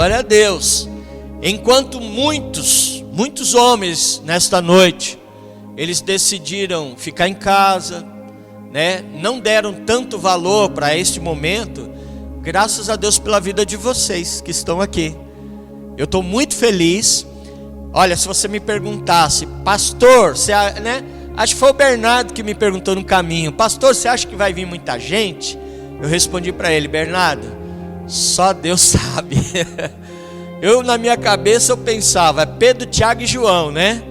Glória a Deus. Enquanto muitos homens nesta noite, eles decidiram ficar em casa, né? Não deram tanto valor para este momento. Graças a Deus pela vida de vocês que estão aqui. Eu estou muito feliz. Olha, se você me perguntasse, pastor, você, né? Acho que foi o Bernardo que me perguntou no caminho, pastor, você acha que vai vir muita gente? Eu respondi para ele, Bernardo, só Deus sabe. Eu, na minha cabeça, eu pensava, Pedro, Tiago e João, né?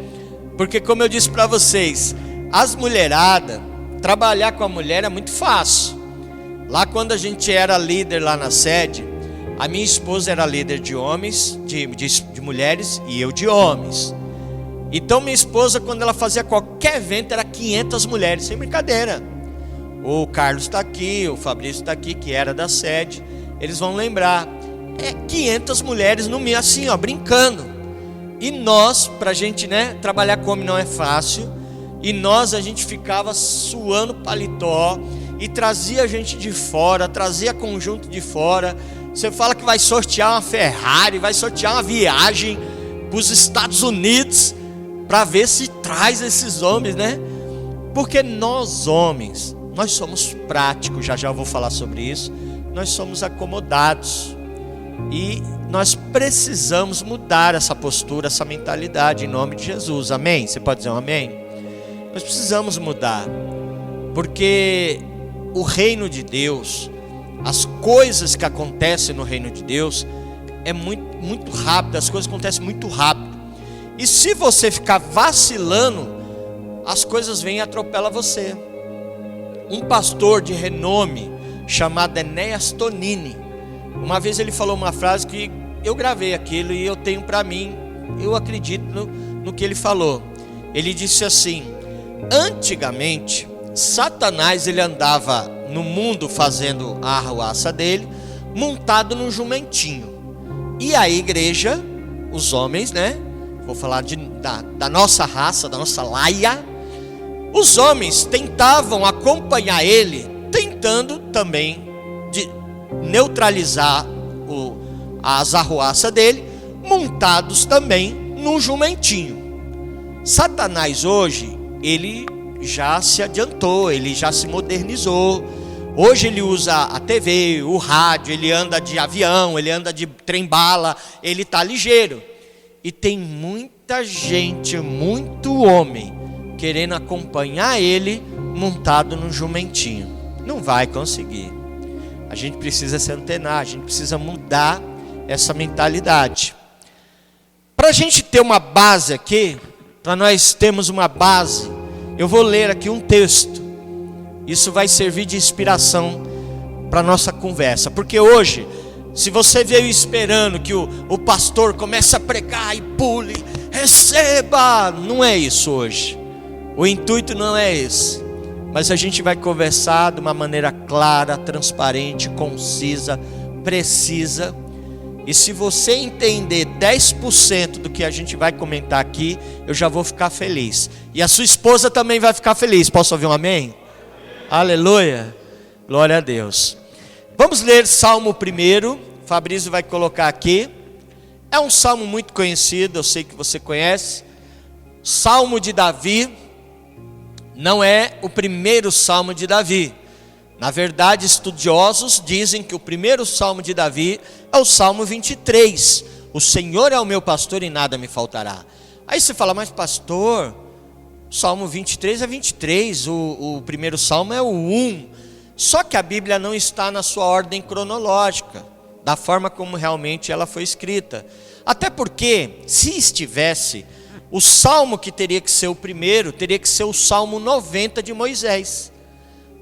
Porque como eu disse para vocês, as mulheradas, trabalhar com a mulher é muito fácil. Lá quando a gente era líder lá na sede, a minha esposa era líder de homens, de mulheres, e eu de homens. Então minha esposa, quando ela fazia qualquer evento, era 500 mulheres, sem brincadeira. O Carlos está aqui, o Fabrício está aqui, que era da sede, eles vão lembrar. 500 mulheres no meio, assim, ó, brincando. E nós, pra gente, né, trabalhar com homem não é fácil. E a gente ficava suando paletó e trazia gente de fora, trazia conjunto de fora. Você fala que vai sortear uma Ferrari, vai sortear uma viagem para os Estados Unidos para ver se traz esses homens, né? Porque nós homens, nós somos práticos, já eu vou falar sobre isso. Nós somos acomodados. E nós precisamos mudar essa postura, essa mentalidade em nome de Jesus, amém? Você pode dizer um amém? Nós precisamos mudar, porque o reino de Deus, as coisas que acontecem no reino de Deus, é muito rápido, as coisas acontecem muito rápido. E se você ficar vacilando, as coisas vêm e atropelam você. Um pastor de renome, chamado Enéas Tonini, uma vez ele falou uma frase que eu gravei aquilo e eu tenho para mim, eu acredito no que ele falou. Ele disse assim: antigamente, Satanás ele andava no mundo fazendo a arruaça dele, montado num jumentinho. E a igreja, os homens, né? Vou falar da nossa raça, da nossa laia. Os homens tentavam acompanhar ele, tentando também neutralizar as arruaças dele, montados também num jumentinho. Satanás hoje, ele já se adiantou, ele já se modernizou. Hoje ele usa a TV, o rádio, ele anda de avião, ele anda de trem-bala, ele está ligeiro. E tem muita gente, muito homem, querendo acompanhar ele montado num jumentinho. Não vai conseguir. A gente precisa se antenar, a gente precisa mudar essa mentalidade. Para a gente ter uma base aqui, para nós termos uma base, eu vou ler aqui um texto. Isso vai servir de inspiração para a nossa conversa. Porque hoje, se você veio esperando que o pastor comece a pregar e pule, receba, não é isso hoje. O intuito não é esse. Mas a gente vai conversar de uma maneira clara, transparente, concisa, precisa. E se você entender 10% do que a gente vai comentar aqui, eu já vou ficar feliz. E a sua esposa também vai ficar feliz. Posso ouvir um amém? Aleluia. Glória a Deus. Vamos ler Salmo 1. Fabrício vai colocar aqui. É um salmo muito conhecido, eu sei que você conhece. Salmo de Davi. Não é o primeiro salmo de Davi. Na verdade, estudiosos dizem que o primeiro salmo de Davi é o Salmo 23. O Senhor é o meu pastor e nada me faltará. Aí você fala, mas pastor, o Salmo 23 é 23, o primeiro salmo é o 1. Só que a Bíblia não está na sua ordem cronológica, da forma como realmente ela foi escrita. Até porque, se estivesse, o salmo que teria que ser o primeiro, teria que ser o Salmo 90 de Moisés.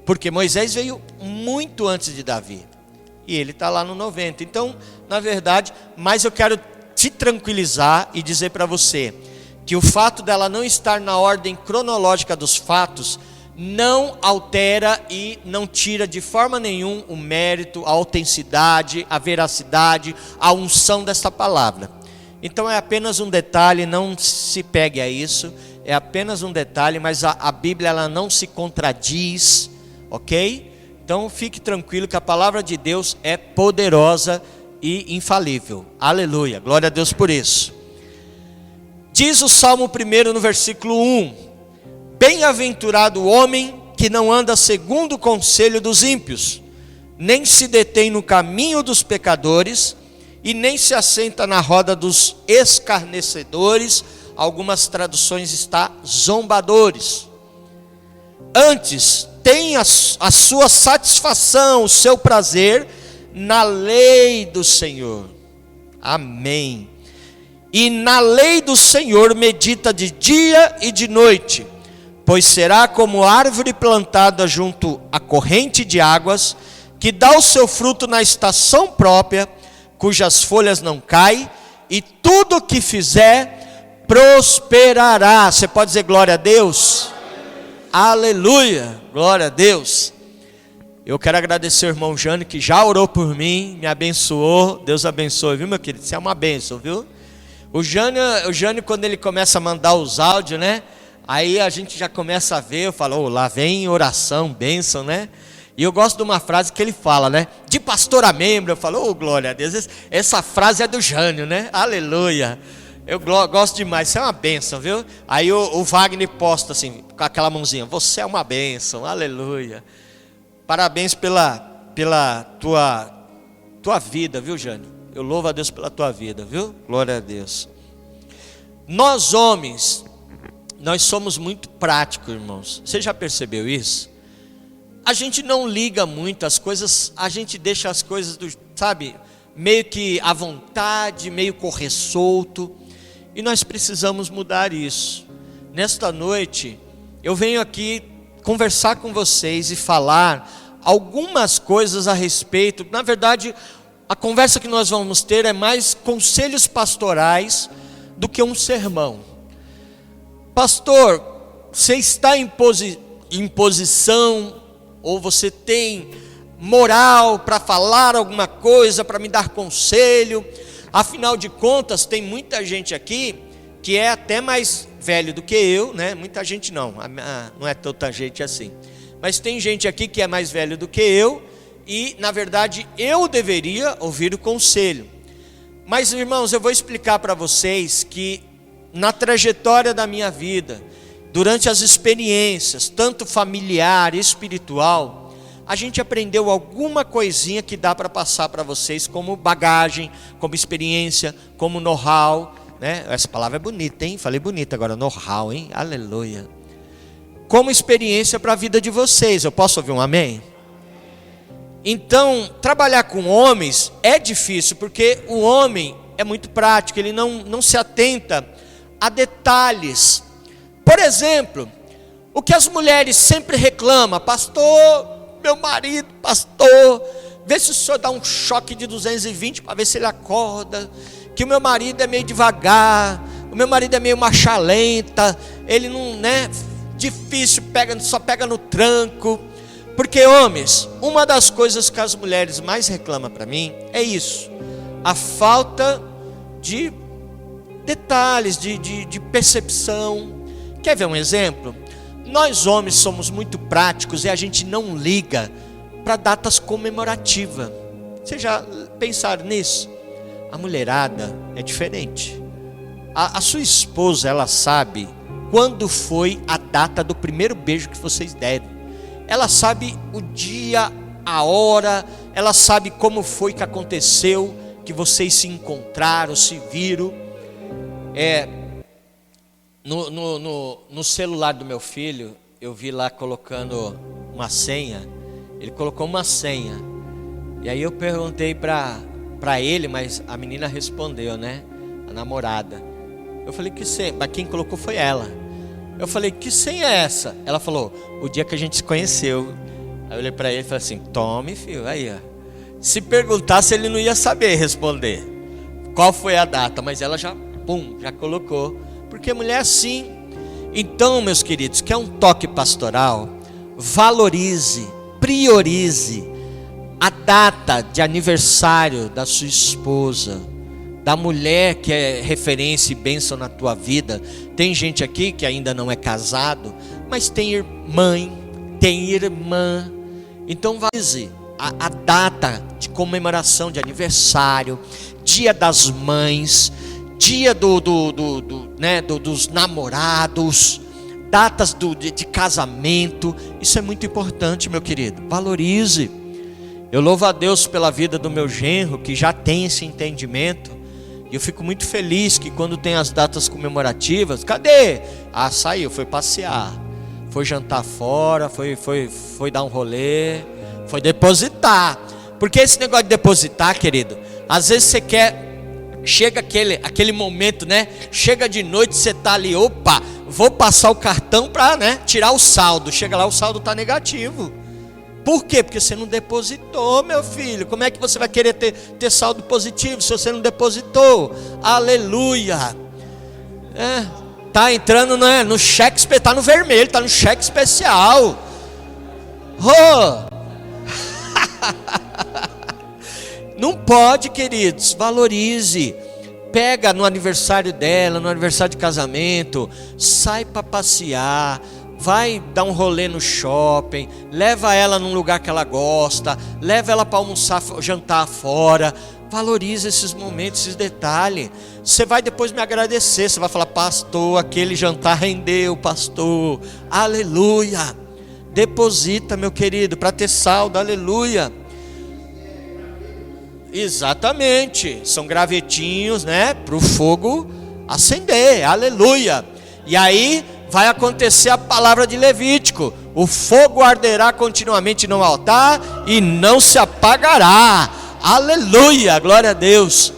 Porque Moisés veio muito antes de Davi. E ele está lá no 90. Então, na verdade, mas eu quero te tranquilizar e dizer para você que o fato dela não estar na ordem cronológica dos fatos não altera e não tira de forma nenhuma o mérito, a autenticidade, a veracidade, a unção desta palavra. Então é apenas um detalhe, não se pegue a isso, é apenas um detalhe, mas a Bíblia ela não se contradiz, ok? Então fique tranquilo que a palavra de Deus é poderosa e infalível. Aleluia, glória a Deus por isso. Diz o Salmo 1 no versículo 1: bem-aventurado o homem que não anda segundo o conselho dos ímpios, nem se detém no caminho dos pecadores, e nem se assenta na roda dos escarnecedores. Algumas traduções está zombadores. Antes, tem a sua satisfação, o seu prazer na lei do Senhor. Amém. E na lei do Senhor medita de dia e de noite, pois será como árvore plantada junto à corrente de águas, que dá o seu fruto na estação própria, cujas folhas não caem, e tudo o que fizer prosperará. Você pode dizer glória a Deus? Aleluia, glória a Deus. Eu quero agradecer ao irmão Jânio, que já orou por mim, me abençoou. Deus abençoe, viu, meu querido? Isso é uma bênção, viu? O Jânio, quando ele começa a mandar os áudios, né? Aí a gente já começa a ver, eu falo, lá vem oração, bênção, né? E eu gosto de uma frase que ele fala, né? De pastor a membro. Eu falo, glória a Deus. Essa frase é do Jânio, né? Aleluia. Eu gosto demais, isso é uma bênção, viu? Aí o Wagner posta assim, com aquela mãozinha: você é uma bênção, aleluia. Parabéns pela tua vida, viu, Jânio? Eu louvo a Deus pela tua vida, viu? Glória a Deus. Nós homens, nós somos muito práticos, irmãos. Você já percebeu isso? A gente não liga muito as coisas, a gente deixa as coisas, sabe, meio que à vontade, meio correr solto. E nós precisamos mudar isso. Nesta noite, eu venho aqui conversar com vocês e falar algumas coisas a respeito. Na verdade, a conversa que nós vamos ter é mais conselhos pastorais do que um sermão. Pastor, você está em posição, ou você tem moral para falar alguma coisa, para me dar conselho? Afinal de contas, tem muita gente aqui que é até mais velho do que eu, né? Muita gente não é tanta gente assim. Mas tem gente aqui que é mais velho do que eu, e na verdade eu deveria ouvir o conselho. Mas, irmãos, eu vou explicar para vocês que na trajetória da minha vida, durante as experiências, tanto familiar e espiritual, a gente aprendeu alguma coisinha que dá para passar para vocês como bagagem, como experiência, como know-how, né? Essa palavra é bonita, hein? Falei bonita agora, know-how, hein? Aleluia. Como experiência para a vida de vocês. Eu posso ouvir um amém? Então, trabalhar com homens é difícil, porque o homem é muito prático, ele não se atenta a detalhes. Por exemplo, o que as mulheres sempre reclamam: pastor, meu marido, pastor, vê se o senhor dá um choque de 220 para ver se ele acorda, que o meu marido é meio devagar, o meu marido é meio marcha lenta, ele não, né, difícil, só pega no tranco. Porque, homens, uma das coisas que as mulheres mais reclamam para mim é isso: a falta de detalhes, de percepção. Quer ver um exemplo? Nós homens somos muito práticos e a gente não liga para datas comemorativas. Vocês já pensaram nisso? A mulherada é diferente. A sua esposa, ela sabe quando foi a data do primeiro beijo que vocês deram. Ela sabe o dia, a hora, ela sabe como foi que aconteceu, que vocês se encontraram, se viram. No celular do meu filho, eu vi lá colocando uma senha. Ele colocou uma senha. E aí eu perguntei para ele, mas a menina respondeu, né? A namorada. Eu falei, que senha? Mas quem colocou foi ela. Eu falei, que senha é essa? Ela falou, o dia que a gente se conheceu. Aí eu olhei para ele e falei assim: tome, filho, aí, ó. Se perguntasse, ele não ia saber responder qual foi a data, mas ela já colocou. Porque mulher é assim. Então, meus queridos, quer um toque pastoral? Valorize, priorize a data de aniversário da sua esposa, da mulher que é referência e bênção na tua vida. Tem gente aqui que ainda não é casado, mas tem mãe, tem irmã. Então valorize a data de comemoração de aniversário, dia das mães, dia dos namorados, datas de casamento. Isso é muito importante, meu querido. Valorize. Eu louvo a Deus pela vida do meu genro, que já tem esse entendimento. E eu fico muito feliz que quando tem as datas comemorativas, cadê? Ah, saiu, foi passear, foi jantar fora, foi dar um rolê, foi depositar. Porque esse negócio de depositar, querido, às vezes você quer, chega aquele momento, né? Chega de noite, você tá ali, opa, vou passar o cartão para, né, tirar o saldo. Chega lá, o saldo tá negativo. Por quê? Porque você não depositou, meu filho. Como é que você vai querer ter saldo positivo se você não depositou? Aleluia. Tá entrando, né, no cheque, tá no vermelho, tá no cheque especial. Oh. Não pode, queridos. Valorize. Pega no aniversário dela, no aniversário de casamento, sai para passear. Vai dar um rolê no shopping, leva ela num lugar que ela gosta, leva ela para almoçar, jantar fora. Valorize esses momentos, esses detalhes. Você vai depois me agradecer, você vai falar: pastor, aquele jantar rendeu, pastor. Aleluia. Deposita, meu querido, para ter saldo. Aleluia. Exatamente, são gravetinhos, né, para o fogo acender. Aleluia. E aí vai acontecer a palavra de Levítico: o fogo arderá continuamente no altar e não se apagará. Aleluia, glória a Deus.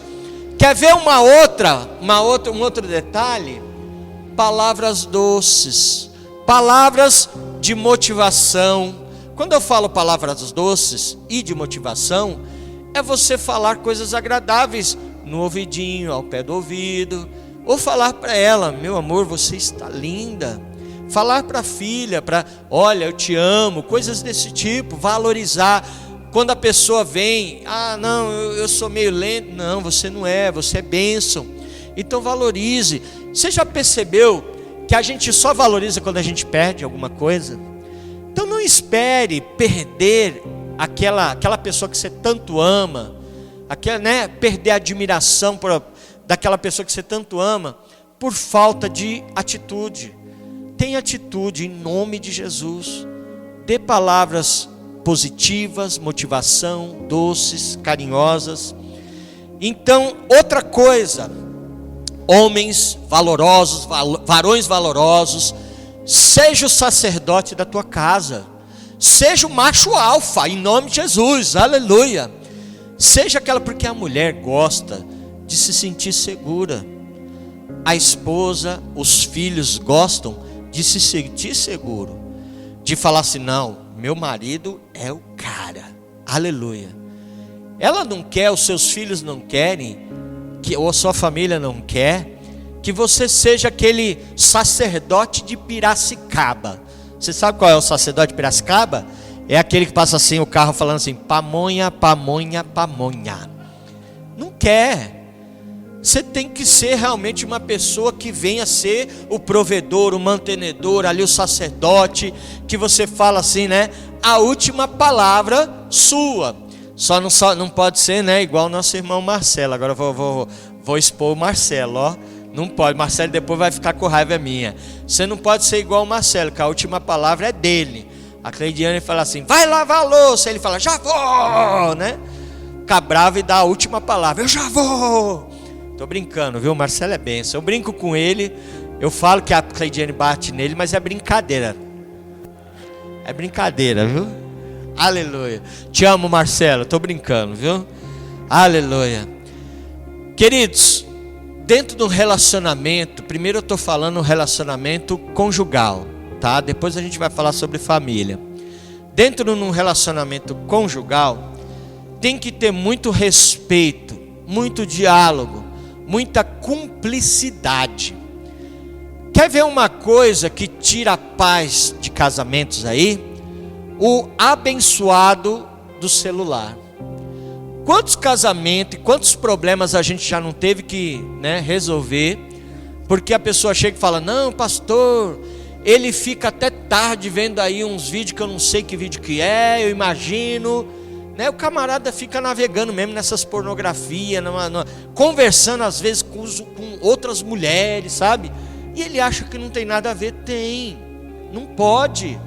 Quer ver um outro detalhe? Palavras doces, palavras de motivação. Quando eu falo palavras doces e de motivação, é você falar coisas agradáveis no ouvidinho, ao pé do ouvido. Ou falar para ela: meu amor, você está linda. Falar para a filha, olha, eu te amo, coisas desse tipo. Valorizar. Quando a pessoa vem: ah, não, eu sou meio lento. Não, você não é, você é bênção. Então valorize. Você já percebeu que a gente só valoriza quando a gente perde alguma coisa? Então não espere perder aquela pessoa que você tanto ama, perder a admiração daquela pessoa que você tanto ama, por falta de atitude. Tenha atitude em nome de Jesus. Dê palavras positivas, motivação, doces, carinhosas. Então, outra coisa, homens valorosos, varões valorosos, seja o sacerdote da tua casa, seja o macho alfa, em nome de Jesus, aleluia. Seja aquela, porque a mulher gosta de se sentir segura. A esposa, os filhos gostam de se sentir seguro, de falar assim: não, meu marido é o cara, aleluia. Ela não quer, os seus filhos não querem, ou a sua família não quer, que você seja aquele sacerdote de Piracicaba. Você sabe qual é o sacerdote de Piracicaba? É aquele que passa assim o carro falando assim: pamonha, pamonha, pamonha. Não quer. Você tem que ser realmente uma pessoa que venha ser o provedor, o mantenedor, ali o sacerdote, que você fala assim, né? A última palavra sua. Só não pode ser, né? Igual o nosso irmão Marcelo. Agora eu vou expor o Marcelo, ó. Não pode, Marcelo depois vai ficar com raiva minha. Você não pode ser igual o Marcelo, que a última palavra é dele. A Cleidiane fala assim: vai lavar a louça. Ele fala: já vou, né? Fica bravo e dá a última palavra: eu já vou. Tô brincando, viu? O Marcelo é benção. Eu brinco com ele. Eu falo que a Cleidiane bate nele, mas é brincadeira. É brincadeira, viu? Aleluia. Te amo, Marcelo. Tô brincando, viu? Aleluia. Queridos, dentro do relacionamento, primeiro eu estou falando relacionamento conjugal, tá? Depois a gente vai falar sobre família. Dentro de um relacionamento conjugal, tem que ter muito respeito, muito diálogo, muita cumplicidade. Quer ver uma coisa que tira a paz de casamentos aí? O abençoado do celular. Quantos casamentos e quantos problemas a gente já não teve que, né, resolver, porque a pessoa chega e fala: não, pastor, ele fica até tarde vendo aí uns vídeos que eu não sei que vídeo que é, eu imagino, né? O camarada fica navegando mesmo nessas pornografias, conversando às vezes com outras mulheres, sabe? E ele acha que não tem nada a ver. Tem, não pode.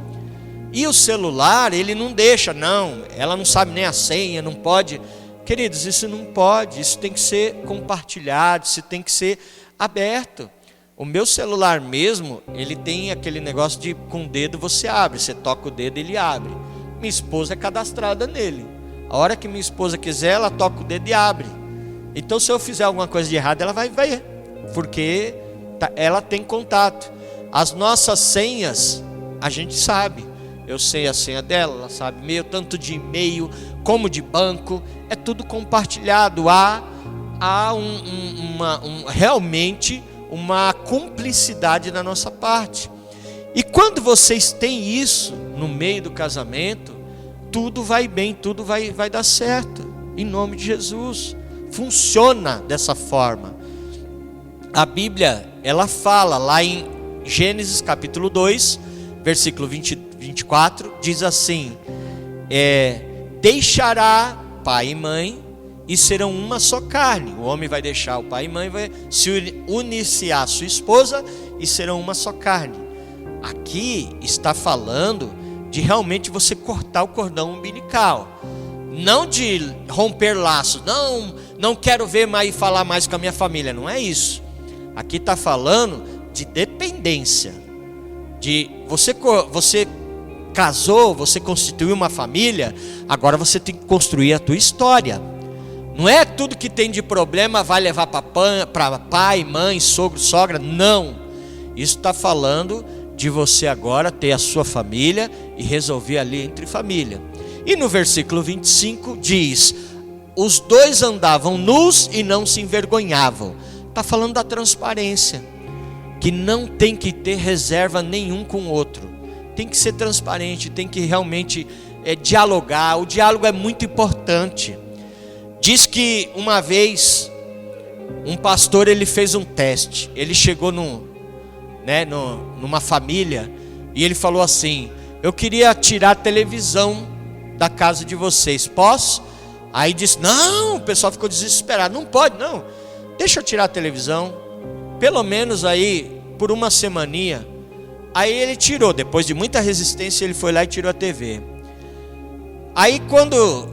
E o celular, ele não deixa, não, ela não sabe nem a senha, não pode. Queridos, isso não pode, isso tem que ser compartilhado, isso tem que ser aberto. O meu celular mesmo, ele tem aquele negócio de com o dedo você abre, você toca o dedo ele abre. Minha esposa é cadastrada nele. A hora que minha esposa quiser, ela toca o dedo e abre. Então se eu fizer alguma coisa de errado, ela vai ver, porque ela tem contato. As nossas senhas, a gente sabe. Eu sei a senha dela, ela sabe meu, tanto de e-mail como de banco, é tudo compartilhado. Há realmente uma cumplicidade da nossa parte. E quando vocês têm isso no meio do casamento, tudo vai bem, tudo vai dar certo, em nome de Jesus. Funciona dessa forma. A Bíblia, ela fala lá em Gênesis capítulo 2, versículo 24, diz assim: deixará pai e mãe e serão uma só carne. O homem vai deixar o pai e mãe, vai se unir-se à sua esposa e serão uma só carne. Aqui está falando de realmente você cortar o cordão umbilical, não de romper laços. Não quero ver mais e falar mais com a minha família, não é isso. Aqui está falando de dependência, de você casou, você constituiu uma família, agora você tem que construir a tua história. Não é tudo que tem de problema vai levar para pai, mãe, sogro, sogra, não. Isso está falando de você agora ter a sua família e resolver ali entre família. E no versículo 25 diz: os dois andavam nus e não se envergonhavam. Está falando da transparência, que não tem que ter reserva nenhum com o outro. Tem que ser transparente, tem que realmente dialogar. O diálogo é muito importante. Diz que uma vez um pastor, ele fez um teste. Ele chegou numa família e ele falou assim: eu queria tirar a televisão da casa de vocês, posso? Aí disse: não. O pessoal ficou desesperado: não pode, não, deixa eu tirar a televisão, pelo menos aí por uma semaninha. Aí ele tirou, depois de muita resistência ele foi lá e tirou a TV. Aí quando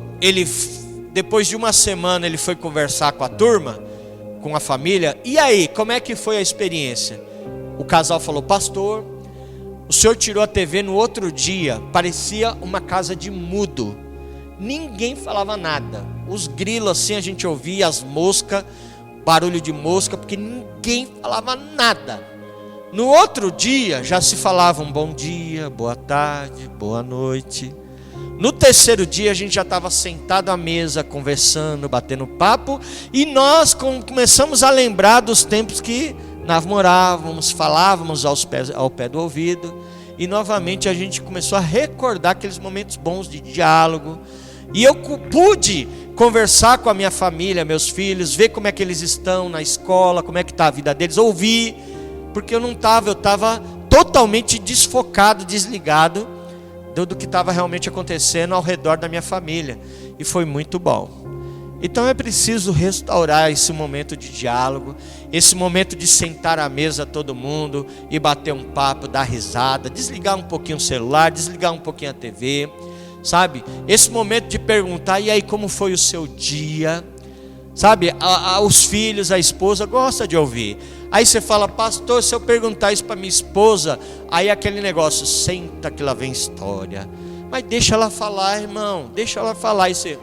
depois de uma semana ele foi conversar com a turma, com a família, e aí, como é que foi a experiência? O casal falou: pastor, o senhor tirou a TV no outro dia, parecia uma casa de mudo, ninguém falava nada, os grilos assim a gente ouvia, as moscas, barulho de mosca, porque ninguém falava nada. No outro dia já se falava um bom dia, boa tarde, boa noite. No terceiro dia a gente já estava sentado à mesa, conversando, batendo papo, e nós começamos a lembrar dos tempos que namorávamos, falávamos ao pé do ouvido, e novamente a gente começou a recordar aqueles momentos bons de diálogo. E eu pude conversar com a minha família, meus filhos, ver como é que eles estão na escola, como é que está a vida deles, ouvir, porque eu estava totalmente desfocado, desligado do que estava realmente acontecendo ao redor da minha família, e foi muito bom. Então é preciso restaurar esse momento de diálogo, esse momento de sentar à mesa todo mundo e bater um papo, dar risada, desligar um pouquinho o celular, desligar um pouquinho a TV, sabe? Esse momento de perguntar: e aí, como foi o seu dia? Sabe, os filhos, a esposa gosta de ouvir. Aí você fala: pastor, se eu perguntar isso para minha esposa, aí aquele negócio, senta que lá vem história. Mas deixa ela falar, irmão, deixa ela falar. E você,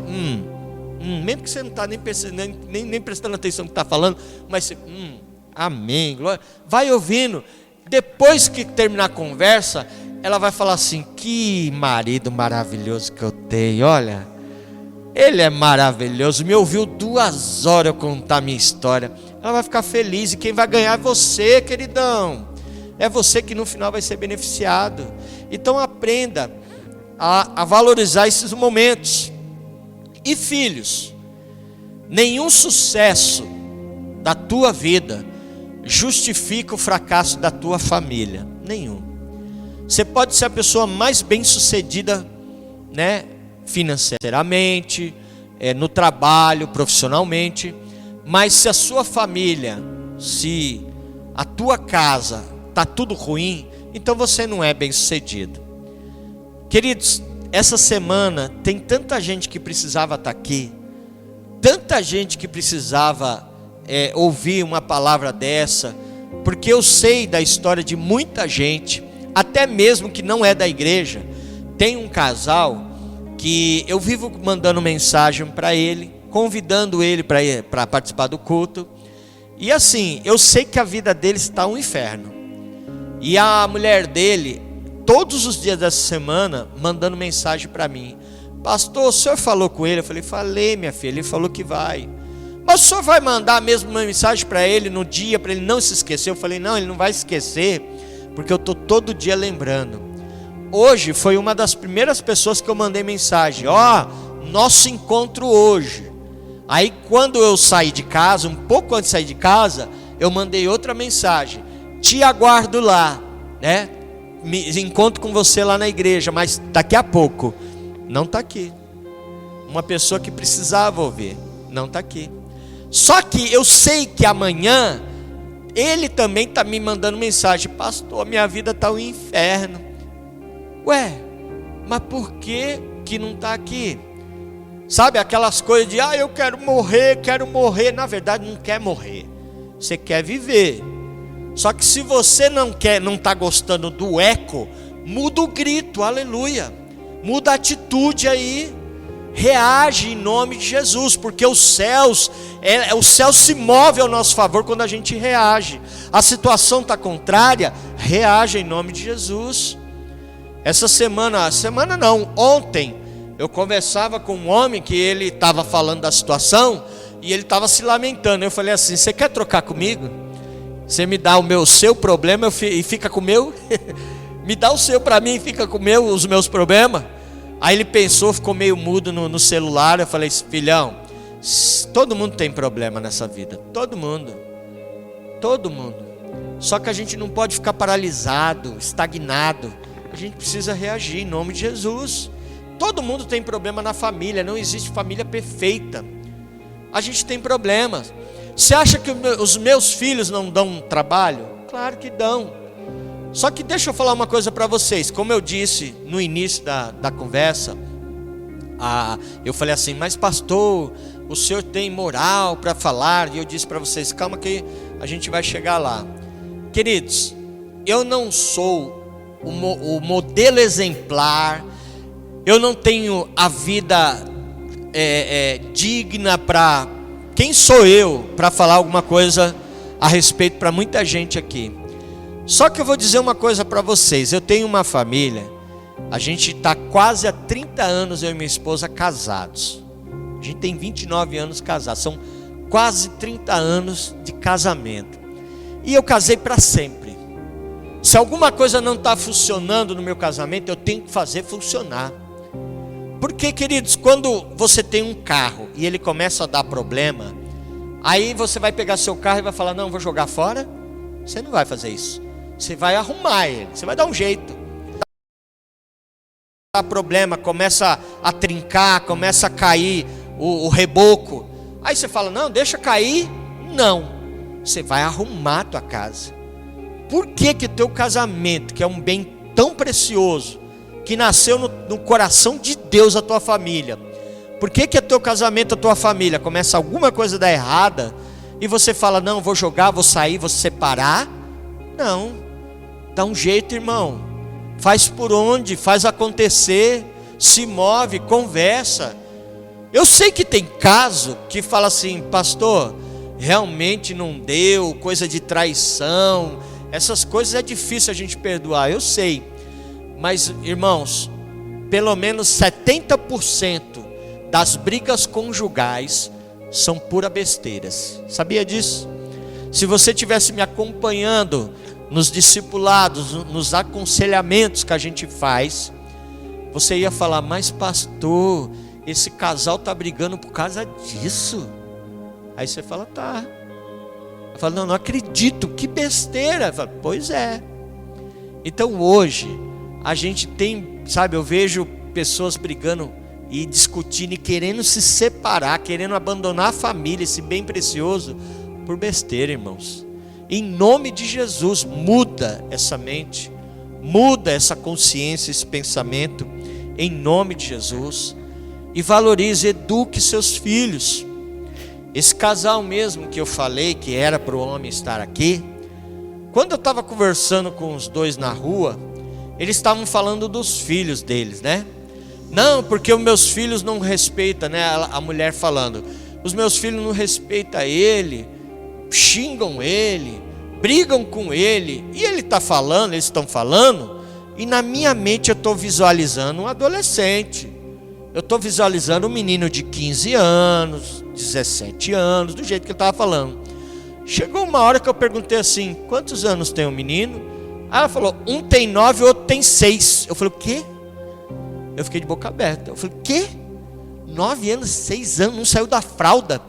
mesmo que você não está nem prestando atenção no que está falando, mas você, amém, glória. Vai ouvindo. Depois que terminar a conversa, ela vai falar assim: que marido maravilhoso que eu tenho, olha, ele é maravilhoso, me ouviu 2 horas eu contar a minha história. Ela vai ficar feliz, e quem vai ganhar é você, queridão. É você que no final vai ser beneficiado. Então aprenda a valorizar esses momentos. E filhos, nenhum sucesso da tua vida justifica o fracasso da tua família, nenhum. Você pode ser a pessoa mais bem sucedida, financeiramente, no trabalho, profissionalmente. Mas se a sua família, se a tua casa está tudo ruim, então você não é bem-sucedido. Queridos, essa semana tem tanta gente que precisava estar aqui, tanta gente que precisava ouvir uma palavra dessa, porque eu sei da história de muita gente, até mesmo que não é da igreja. Tem um casal que eu vivo mandando mensagem para ele, convidando ele para participar do culto, e assim, eu sei que a vida dele está um inferno, e a mulher dele, todos os dias dessa semana, mandando mensagem para mim: pastor, o senhor falou com ele? Eu falei: falei, minha filha. Ele falou que vai. Mas o senhor vai mandar mesmo uma mensagem para ele no dia, para ele não se esquecer? Eu falei: não, ele não vai esquecer, porque eu estou todo dia lembrando. Hoje foi uma das primeiras pessoas que eu mandei mensagem: nosso encontro hoje. Aí quando eu saí de casa, um pouco antes de sair de casa, eu mandei outra mensagem: te aguardo lá, né? Me encontro com você lá na igreja, mas daqui a pouco. Não está aqui. Uma pessoa que precisava ouvir, não está aqui. Só que eu sei que amanhã ele também está me mandando mensagem: pastor, minha vida está um inferno. Ué, mas por que não está aqui? Sabe aquelas coisas de eu quero morrer. Na verdade não quer morrer, você quer viver. Só que se você não está gostando do eco, muda o grito, aleluia. Muda a atitude aí, reage em nome de Jesus, porque o céu se move ao nosso favor quando a gente reage. A situação está contrária, reage em nome de Jesus. Ontem, eu conversava com um homem que ele estava falando da situação, e ele estava se lamentando. Eu falei assim: você quer trocar comigo? Você me dá o seu problema e fica com o meu? Me dá o seu para mim e fica com os meus problemas. Aí ele pensou, ficou meio mudo no celular. Eu falei: filhão, todo mundo tem problema nessa vida. Todo mundo. Só que a gente não pode ficar paralisado, estagnado. A gente precisa reagir em nome de Jesus. Todo mundo tem problema na família. Não existe família perfeita. A gente tem problemas. Você acha que os meus filhos não dão trabalho? Claro que dão. Só que deixa eu falar uma coisa para vocês. Como eu disse no início da conversa, eu falei assim: mas pastor, o senhor tem moral para falar? E eu disse para vocês: calma que a gente vai chegar lá. Queridos, eu não sou o modelo exemplar. Eu não tenho a vida digna para... Quem sou eu para falar alguma coisa a respeito para muita gente aqui? Só que eu vou dizer uma coisa para vocês. Eu tenho uma família. A gente está quase há 30 anos, eu e minha esposa, casados. A gente tem 29 anos casados. São quase 30 anos de casamento. E eu casei para sempre. Se alguma coisa não está funcionando no meu casamento, eu tenho que fazer funcionar. Porque, queridos, quando você tem um carro e ele começa a dar problema, aí você vai pegar seu carro e vai falar: não, vou jogar fora. Você não vai fazer isso. Você vai arrumar ele, você vai dar um jeito. Dá problema, começa a trincar, começa a cair o reboco. Aí você fala: não, deixa cair. Não, você vai arrumar a tua casa. Por que teu casamento, que é um bem tão precioso, que nasceu no coração de Deus, a tua família, por que teu casamento, a tua família, começa alguma coisa a dar errada, e você fala: não, vou jogar, vou sair, vou se separar? Não, dá um jeito, irmão. Faz por onde, faz acontecer, se move, conversa. Eu sei que tem caso que fala assim: pastor, realmente não deu, coisa de traição, essas coisas é difícil a gente perdoar, eu sei. Mas, irmãos, pelo menos 70% das brigas conjugais são pura besteiras. Sabia disso? Se você estivesse me acompanhando nos discipulados, nos aconselhamentos que a gente faz, você ia falar: mas pastor, esse casal está brigando por causa disso. Aí você fala: tá. Eu falo: não acredito, que besteira. Eu falo: pois é. Então hoje a gente tem, sabe, eu vejo pessoas brigando e discutindo e querendo se separar, querendo abandonar a família, esse bem precioso, por besteira, irmãos. Em nome de Jesus, muda essa mente, muda essa consciência, esse pensamento, em nome de Jesus, e valorize, eduque seus filhos. Esse casal mesmo que eu falei, que era para o homem estar aqui, quando eu estava conversando com os dois na rua, eles estavam falando dos filhos deles, né? Não, porque os meus filhos não respeitam, né? A mulher falando, os meus filhos não respeitam ele, xingam ele, brigam com ele. E ele está falando, eles estão falando, e na minha mente eu estou visualizando um adolescente. Eu estou visualizando um menino de 15 anos, 17 anos, do jeito que ele estava falando. Chegou uma hora que eu perguntei assim, quantos anos tem o menino? Aí ela falou, um tem 9, o outro tem 6. Eu falei, o quê? Eu fiquei de boca aberta. Eu falei, o quê? 9 anos, 6 anos, não saiu da fralda.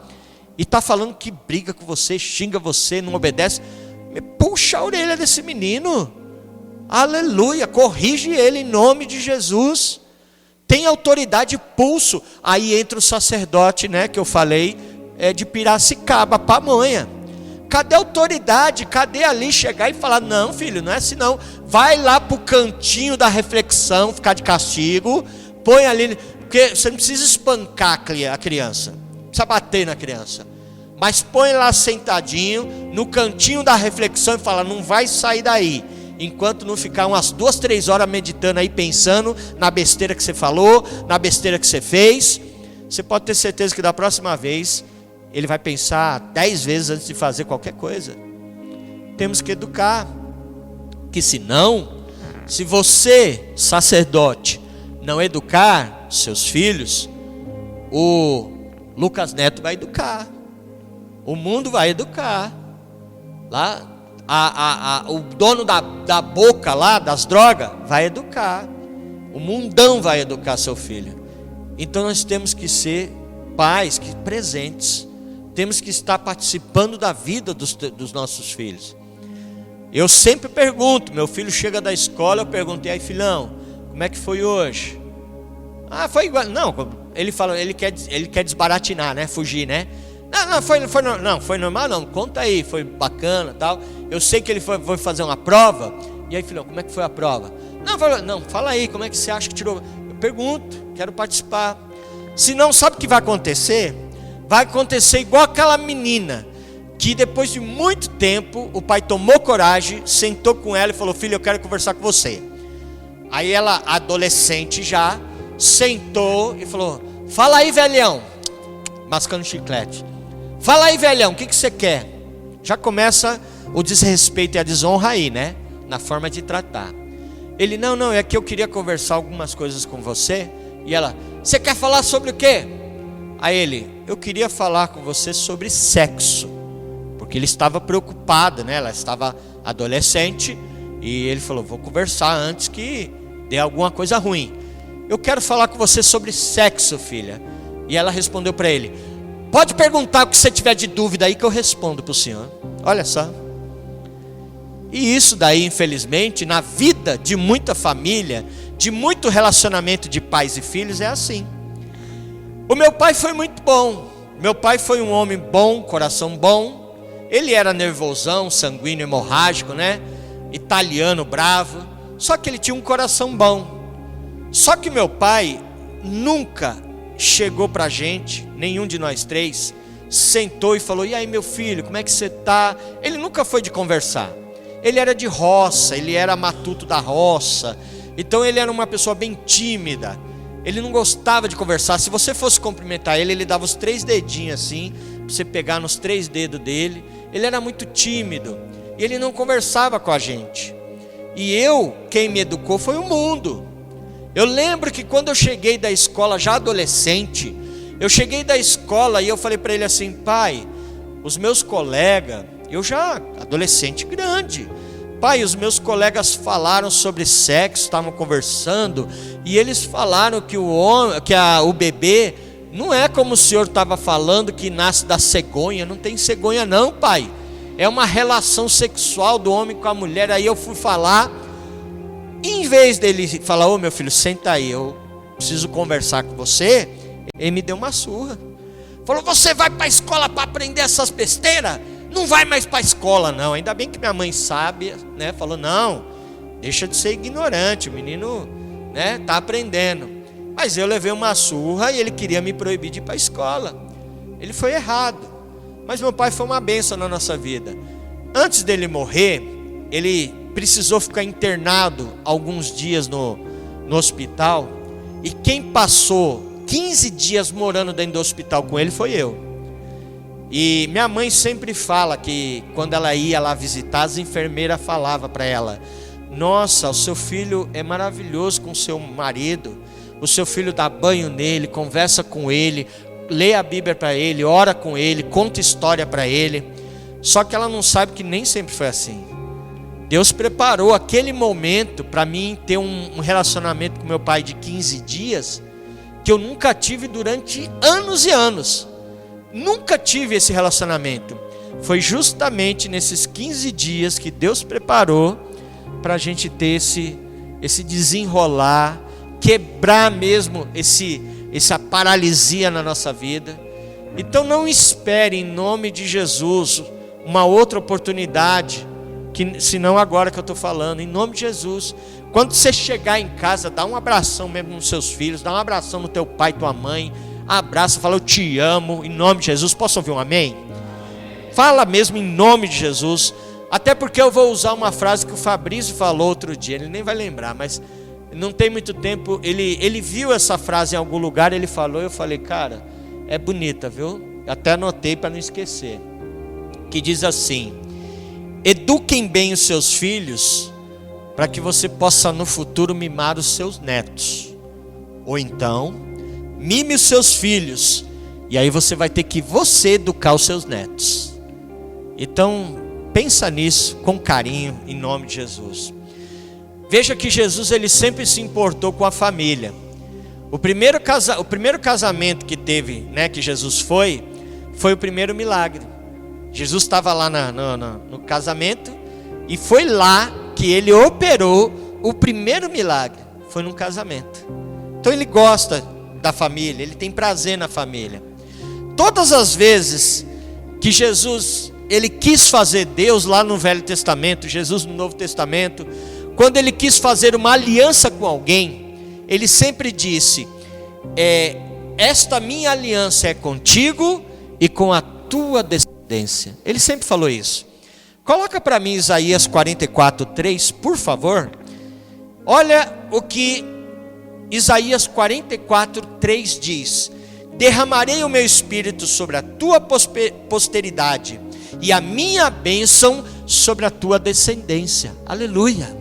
E está falando que briga com você, xinga você, não obedece. Puxa a orelha desse menino. Aleluia, corrige ele em nome de Jesus. Tem autoridade, pulso. Aí entra o sacerdote, né, que eu falei, de Piracicaba, Pamonha. Cadê a autoridade? Cadê ali chegar e falar, não filho, não é assim não. Vai lá para o cantinho da reflexão, ficar de castigo. Põe ali, porque você não precisa espancar a criança. Não precisa bater na criança. Mas põe lá sentadinho, no cantinho da reflexão e fala, não vai sair daí. Enquanto não ficar umas 2, 3 horas meditando aí, pensando na besteira que você falou, na besteira que você fez. Você pode ter certeza que da próxima vez ele vai pensar 10 vezes antes de fazer qualquer coisa. Temos que educar. Que senão, se você, sacerdote, não educar seus filhos, o Lucas Neto vai educar. O mundo vai educar. Lá, o dono da boca lá, das drogas, vai educar. O mundão vai educar seu filho. Então nós temos que ser pais que presentes. Temos que estar participando da vida dos nossos filhos. Eu sempre pergunto, meu filho chega da escola, eu pergunto, e aí filhão, como é que foi hoje? Ah, foi igual. Não, ele fala, ele quer desbaratinar, né? Fugir, né? Não, foi normal não, conta aí, foi bacana tal. Eu sei que ele foi fazer uma prova. E aí filhão, como é que foi a prova? Não, fala aí, como é que você acha que tirou? Eu pergunto, quero participar. Se não, sabe o que vai acontecer? Vai acontecer igual aquela menina, que depois de muito tempo, o pai tomou coragem, sentou com ela e falou, filho, eu quero conversar com você. Aí ela, adolescente já, sentou e falou, fala aí velhão, mascando chiclete. Fala aí velhão, o que você quer? Já começa o desrespeito e a desonra aí, né? Na forma de tratar. Ele, não, é que eu queria conversar algumas coisas com você. E ela, você quer falar sobre o quê? Aí ele, eu queria falar com você sobre sexo. Porque ele estava preocupado, né? Ela estava adolescente. E ele falou, vou conversar antes que dê alguma coisa ruim. Eu quero falar com você sobre sexo, filha. E ela respondeu para ele, pode perguntar o que você tiver de dúvida aí que eu respondo para o senhor. Olha só. E isso daí, infelizmente, na vida de muita família, de muito relacionamento de pais e filhos, é assim. O meu pai foi muito bom. Meu pai foi um homem bom, coração bom. Ele era nervosão, sanguíneo, hemorrágico, né? Italiano, bravo. Só que ele tinha um coração bom. Só que meu pai nunca chegou pra gente, nenhum de nós três, sentou e falou, e aí meu filho, como é que você tá? Ele nunca foi de conversar. Ele era de roça, ele era matuto da roça. Então ele era uma pessoa bem tímida. Ele não gostava de conversar. Se você fosse cumprimentar ele, ele dava os 3 dedinhos assim, pra você pegar nos 3 dedos dele. Ele era muito tímido. E ele não conversava com a gente. E quem me educou foi o mundo. Eu lembro que quando eu cheguei da escola, já adolescente, eu cheguei da escola e eu falei para ele assim, pai, os meus colegas, eu já adolescente grande, pai, os meus colegas falaram sobre sexo, estavam conversando, e eles falaram que o bebê não é como o senhor estava falando, que nasce da cegonha. Não tem cegonha não, pai, é uma relação sexual do homem com a mulher. Aí eu fui falar, em vez dele falar, ô meu filho, senta aí, preciso conversar com você. Ele me deu uma surra. Falou, você vai para a escola para aprender essas besteiras? Não vai mais para a escola não. Ainda bem que minha mãe sabe, né? Falou, não, deixa de ser ignorante, o menino, né, tá aprendendo. Mas eu levei uma surra e ele queria me proibir de ir para a escola. Ele foi errado. Mas meu pai foi uma bênção na nossa vida. Antes dele morrer, ele precisou ficar internado alguns dias no hospital. E quem passou 15 dias morando dentro do hospital com ele foi eu. E minha mãe sempre fala que quando ela ia lá visitar, as enfermeiras falavam para ela, nossa, o seu filho é maravilhoso com o seu marido. O seu filho dá banho nele, conversa com ele, lê a Bíblia para ele, ora com ele, conta história para ele. Só que ela não sabe que nem sempre foi assim. Deus preparou aquele momento para mim ter um relacionamento com meu pai de 15 dias, que eu nunca tive durante anos e anos. Nunca tive esse relacionamento. Foi justamente nesses 15 dias que Deus preparou para a gente ter esse desenrolar, quebrar mesmo essa paralisia na nossa vida. Então não espere, em nome de Jesus, uma outra oportunidade, senão agora que eu estou falando, em nome de Jesus. Quando você chegar em casa, dá um abração mesmo nos seus filhos, dá um abração no teu pai, tua mãe, abraça, fala eu te amo, em nome de Jesus. Posso ouvir um amém? Fala mesmo em nome de Jesus. Até porque eu vou usar uma frase que o Fabrício falou outro dia, ele nem vai lembrar, mas não tem muito tempo, ele viu essa frase em algum lugar, ele falou, eu falei, cara, é bonita, viu? Até anotei para não esquecer. Que diz assim: eduquem bem os seus filhos, para que você possa no futuro mimar os seus netos. Ou então, mime os seus filhos, e aí você vai ter que educar os seus netos. Então, pensa nisso com carinho, em nome de Jesus. Veja que Jesus, ele sempre se importou com a família. O primeiro casamento que teve, né, que Jesus foi o primeiro milagre. Jesus estava lá no casamento, e foi lá que ele operou o primeiro milagre. Foi num casamento. Então ele gosta da família, ele tem prazer na família. Todas as vezes que Jesus, ele quis fazer Deus lá no Velho Testamento, Jesus no Novo Testamento, quando ele quis fazer uma aliança com alguém, ele sempre disse, esta minha aliança é contigo e com a tua descendência. Ele sempre falou isso. Coloca para mim Isaías 44:3, por favor. Olha o que Isaías 44:3 diz: derramarei o meu espírito sobre a tua posteridade e a minha bênção sobre a tua descendência. Aleluia.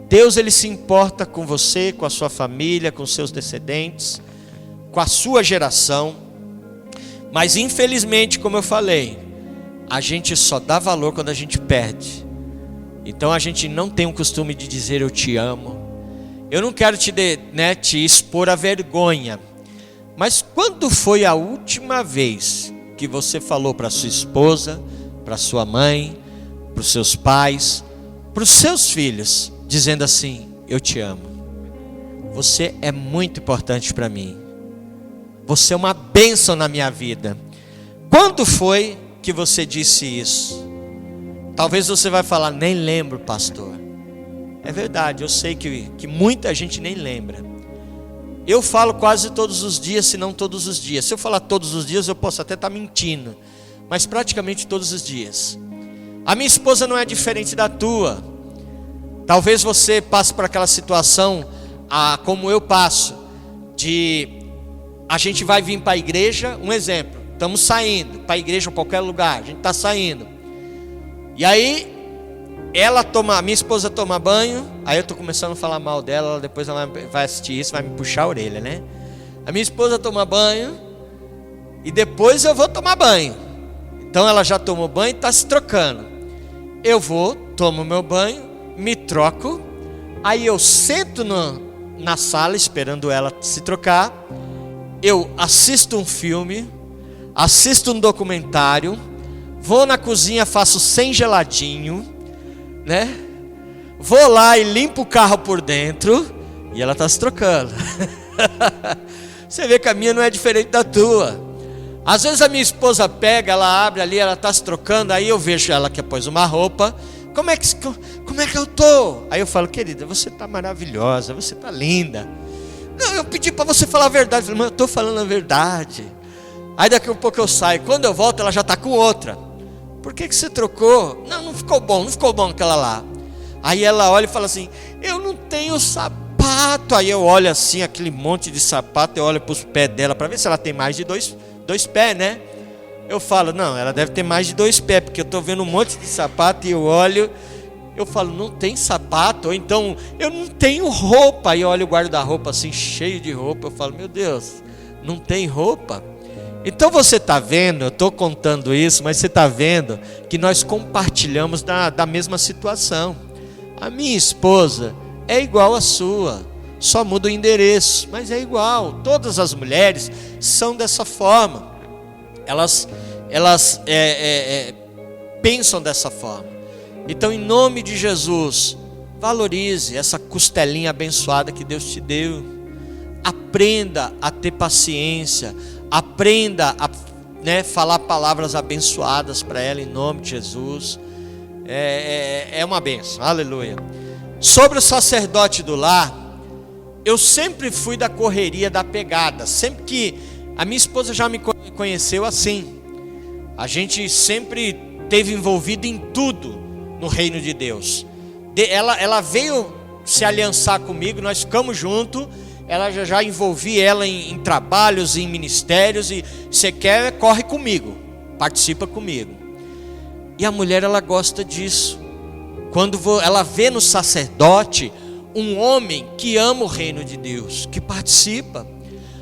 Deus, ele se importa com você, com a sua família, com seus descendentes, com a sua geração. Mas infelizmente, como eu falei, a gente só dá valor quando a gente perde. Então a gente não tem o costume de dizer eu te amo. Eu não quero te expor a vergonha, mas quando foi a última vez que você falou para sua esposa, para sua mãe, para os seus pais, para os seus filhos, dizendo assim, eu te amo, você é muito importante para mim, você é uma bênção na minha vida? Quando foi que você disse isso? Talvez você vai falar, nem lembro, pastor. É verdade, eu sei que muita gente nem lembra. Eu falo quase todos os dias, se não todos os dias. Se eu falar todos os dias, eu posso até estar mentindo, mas praticamente todos os dias. A minha esposa não é diferente da tua. Talvez você passe por aquela situação, como eu passo, de a gente vai vir para a igreja, um exemplo, estamos saindo para a igreja ou qualquer lugar, a gente está saindo, e aí minha esposa toma banho, aí eu estou começando a falar mal dela, depois ela vai assistir isso, vai me puxar a orelha, né? A minha esposa toma banho, e depois eu vou tomar banho, então ela já tomou banho e está se trocando, eu vou, tomo meu banho, me troco, aí eu sento na sala esperando ela se trocar, eu assisto um filme, assisto um documentário, vou na cozinha, faço sem geladinho, né? Vou lá e limpo o carro por dentro, e ela está se trocando. Você vê que a minha não é diferente da tua. Às vezes a minha esposa pega, ela abre ali, ela está se trocando, aí eu vejo ela que pôs uma roupa. Como é que eu tô? Aí eu falo, querida, você está maravilhosa, você está linda. Não, eu pedi para você falar a verdade. Eu falei, mas eu estou falando a verdade. Aí daqui a pouco eu saio, quando eu volto ela já está com outra. Por que você trocou? Não ficou bom aquela lá. Aí ela olha e fala assim, eu não tenho sapato. Aí eu olho assim, aquele monte de sapato, eu olho para os pés dela para ver se ela tem mais de dois pés, né? Eu falo, não, ela deve ter mais de 2 pés, porque eu estou vendo um monte de sapato e eu olho, eu falo, não tem sapato, ou então, eu não tenho roupa. Aí eu olho o guarda-roupa assim, cheio de roupa, eu falo, meu Deus, não tem roupa? Então você está vendo, eu estou contando isso, mas você está vendo que nós compartilhamos da mesma situação. A minha esposa é igual à sua, só muda o endereço, mas é igual. Todas as mulheres são dessa forma. Elas pensam dessa forma. Então, em nome de Jesus, valorize essa costelinha abençoada que Deus te deu. Aprenda a ter paciência. Aprenda a falar palavras abençoadas para ela em nome de Jesus. É uma bênção, aleluia. Sobre o sacerdote do lar, eu sempre fui da correria, da pegada. Sempre que a minha esposa já me conheceu assim. A gente sempre esteve envolvido em tudo no reino de Deus. Ela veio se aliançar comigo, nós ficamos juntos. Ela já envolvi ela em trabalhos, em ministérios. E você quer, corre comigo, participa comigo. E a mulher, ela gosta disso. Quando ela vê no sacerdote um homem que ama o reino de Deus, que participa.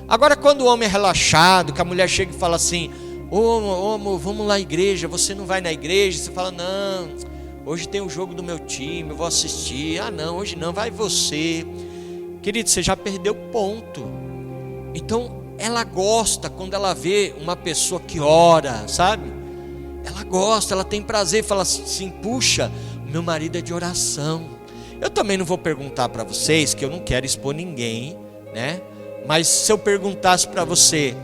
Agora, quando o homem é relaxado, que a mulher chega e fala assim, ô amor, vamos lá à igreja, você não vai na igreja? Você fala, não, hoje tem o jogo do meu time, eu vou assistir. Ah não, hoje não, vai você. Querido, você já perdeu ponto. Então, ela gosta quando ela vê uma pessoa que ora, sabe? Ela gosta, ela tem prazer, fala assim, puxa, meu marido é de oração. Eu também não vou perguntar para vocês, que eu não quero expor ninguém, né? Mas se eu perguntasse para você,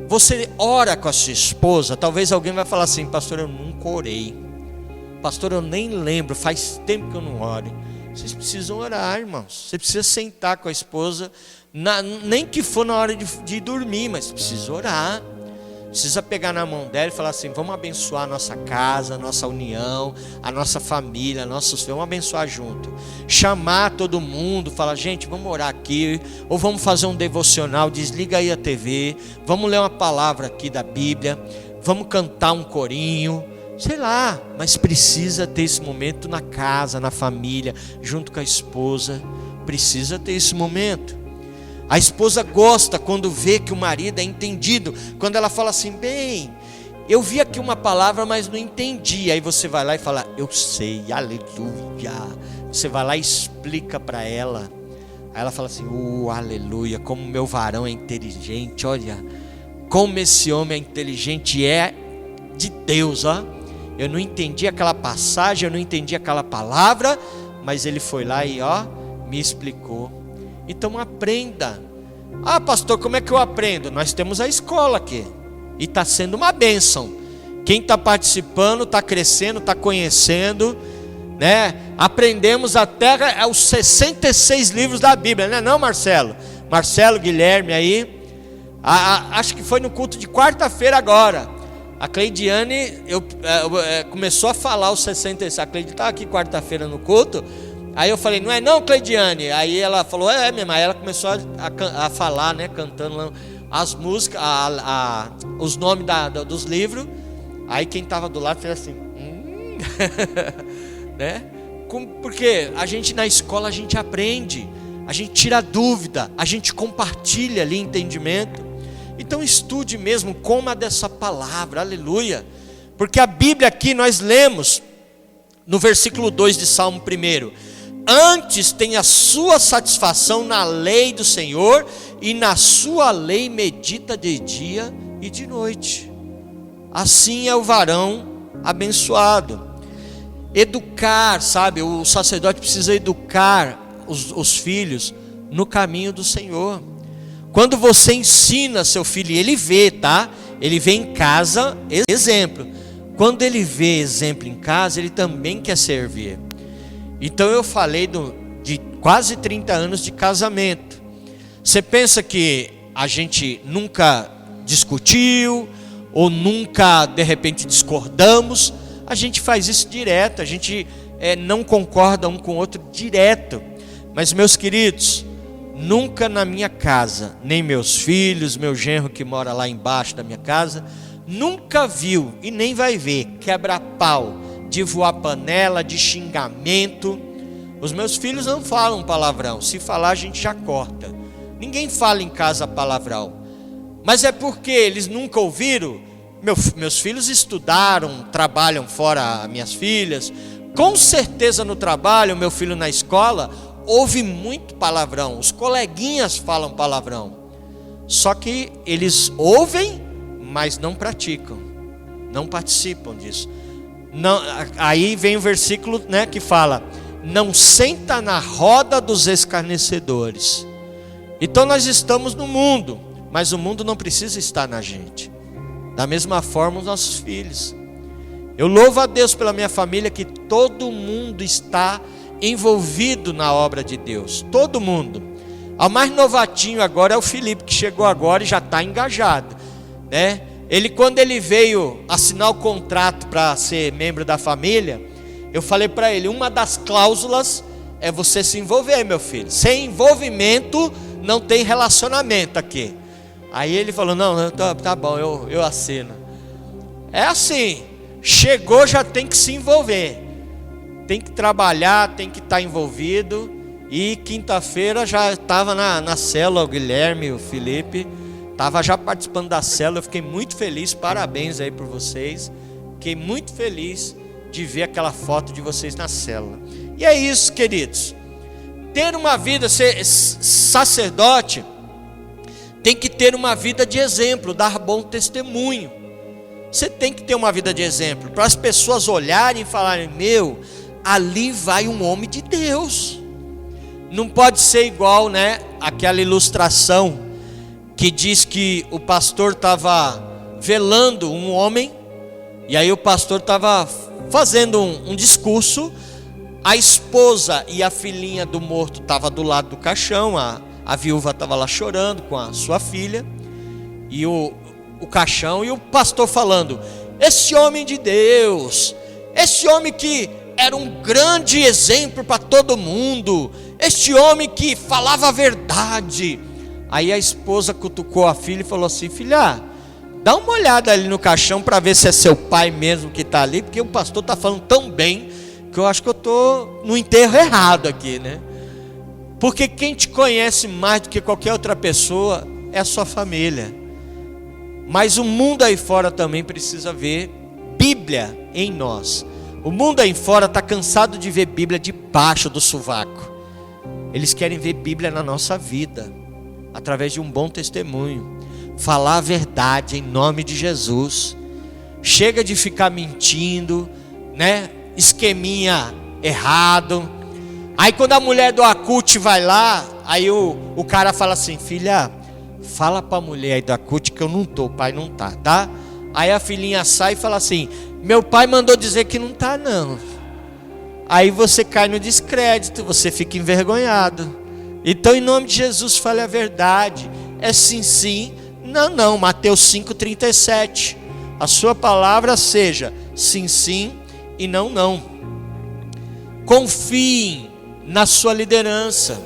você ora com a sua esposa? Talvez alguém vai falar assim, pastor, eu nunca orei. Pastor, eu nem lembro, faz tempo que eu não oro. Vocês precisam orar, irmãos. Você precisa sentar com a esposa, nem que for na hora de dormir, mas precisa orar. Precisa pegar na mão dela e falar assim, vamos abençoar a nossa casa, a nossa união, a nossa família, nossos filhos, vamos abençoar junto. Chamar todo mundo, falar, gente, vamos orar aqui, ou vamos fazer um devocional, desliga aí a TV, vamos ler uma palavra aqui da Bíblia, vamos cantar um corinho, sei lá, mas precisa ter esse momento na casa, na família, junto com a esposa, precisa ter esse momento. A esposa gosta quando vê que o marido é entendido. Quando ela fala assim, bem, eu vi aqui uma palavra, mas não entendi. Aí você vai lá e fala, eu sei, aleluia. Você vai lá e explica para ela. Aí ela fala assim, aleluia, como meu varão é inteligente. Olha, como esse homem é inteligente, é de Deus, ó. Eu não entendi aquela passagem, eu não entendi aquela palavra, mas ele foi lá e me explicou. Então aprenda. Ah, pastor, como é que eu aprendo? Nós temos a escola aqui e está sendo uma bênção. Quem está participando, está crescendo, está conhecendo, né? Aprendemos até os 66 livros da Bíblia, né? Não, Marcelo? Marcelo, Guilherme aí. Acho que foi no culto de quarta-feira agora. A Cleidiane começou a falar os 66. A Cleidiane estava aqui quarta-feira no culto. Aí eu falei, não é não, Cleidiane? Aí ela falou, mesmo. Aí ela começou a falar, né, cantando as músicas, os nomes dos livros. Aí quem estava do lado fez assim, né? Porque a gente na escola, a gente aprende, a gente tira dúvida, a gente compartilha ali entendimento. Então estude mesmo, coma dessa palavra, aleluia. Porque a Bíblia aqui nós lemos, no versículo 2 de Salmo 1, antes tem a sua satisfação na lei do Senhor, e na sua lei medita de dia e de noite. Assim é o varão abençoado. Educar, sabe, o sacerdote precisa educar os filhos no caminho do Senhor. Quando você ensina seu filho, ele vê, tá? Ele vê em casa exemplo. Quando ele vê exemplo em casa, ele também quer servir. Então eu falei de quase 30 anos de casamento. Você pensa que a gente nunca discutiu, ou nunca de repente discordamos? A gente faz isso direto, a gente não concorda um com o outro direto. Mas meus queridos, nunca na minha casa, nem meus filhos, meu genro que mora lá embaixo da minha casa, nunca viu e nem vai ver quebra-pau, de voar panela, de xingamento. Os meus filhos não falam palavrão, se falar a gente já corta. Ninguém fala em casa palavrão. Mas é porque eles nunca ouviram. Meus filhos estudaram, trabalham fora, minhas filhas. Com certeza no trabalho, meu filho na escola, ouve muito palavrão. Os coleguinhas falam palavrão. Só que eles ouvem, mas não praticam, não participam disso. Não, aí vem o versículo, né, que fala: não senta na roda dos escarnecedores. Então nós estamos no mundo, mas o mundo não precisa estar na gente. Da mesma forma os nossos filhos. Eu louvo a Deus pela minha família, que todo mundo está envolvido na obra de Deus. Todo mundo. O mais novatinho agora é o Felipe, que chegou agora e já está engajado, né? Quando ele veio assinar o contrato para ser membro da família, eu falei para ele: uma das cláusulas é você se envolver, meu filho. Sem envolvimento não tem relacionamento aqui. Aí ele falou: não, tá bom, eu assino. É assim, chegou, já tem que se envolver, tem que trabalhar, tem que estar envolvido. E quinta-feira já estava na célula, o Guilherme, o Felipe, estava já participando da célula. Eu fiquei muito feliz, parabéns aí por vocês. Fiquei muito feliz de ver aquela foto de vocês na célula. E é isso, queridos. Ter uma vida, ser sacerdote, tem que ter uma vida de exemplo, dar bom testemunho. Você tem que ter uma vida de exemplo, para as pessoas olharem e falarem: meu, ali vai um homem de Deus. Não pode ser igual, né, aquela ilustração que diz que o pastor estava velando um homem, e aí o pastor estava fazendo um discurso. A esposa e a filhinha do morto estavam do lado do caixão, a viúva estava lá chorando com a sua filha, e o caixão, e o pastor falando: esse homem de Deus, esse homem que era um grande exemplo para todo mundo, este homem que falava a verdade. Aí a esposa cutucou a filha e falou assim: filha, dá uma olhada ali no caixão para ver se é seu pai mesmo que está ali, porque o pastor está falando tão bem que eu acho que eu estou no enterro errado aqui, né? Porque quem te conhece mais do que qualquer outra pessoa é a sua família. Mas o mundo aí fora também precisa ver Bíblia em nós. O mundo aí fora está cansado de ver Bíblia debaixo do sovaco. Eles querem ver Bíblia na nossa vida, através de um bom testemunho. Falar a verdade em nome de Jesus. Chega de ficar mentindo, né? Esqueminha errado. Aí quando a mulher do Acute vai lá, aí o cara fala assim: filha, fala pra mulher aí do Acute que eu não tô, o pai não tá? Aí a filhinha sai e fala assim: meu pai mandou dizer que não tá não. Aí você cai no descrédito, você fica envergonhado. Então em nome de Jesus fale a verdade. É sim, sim, não, não. Mateus 5,37. A sua palavra seja sim, sim e não, não. Confiem na sua liderança,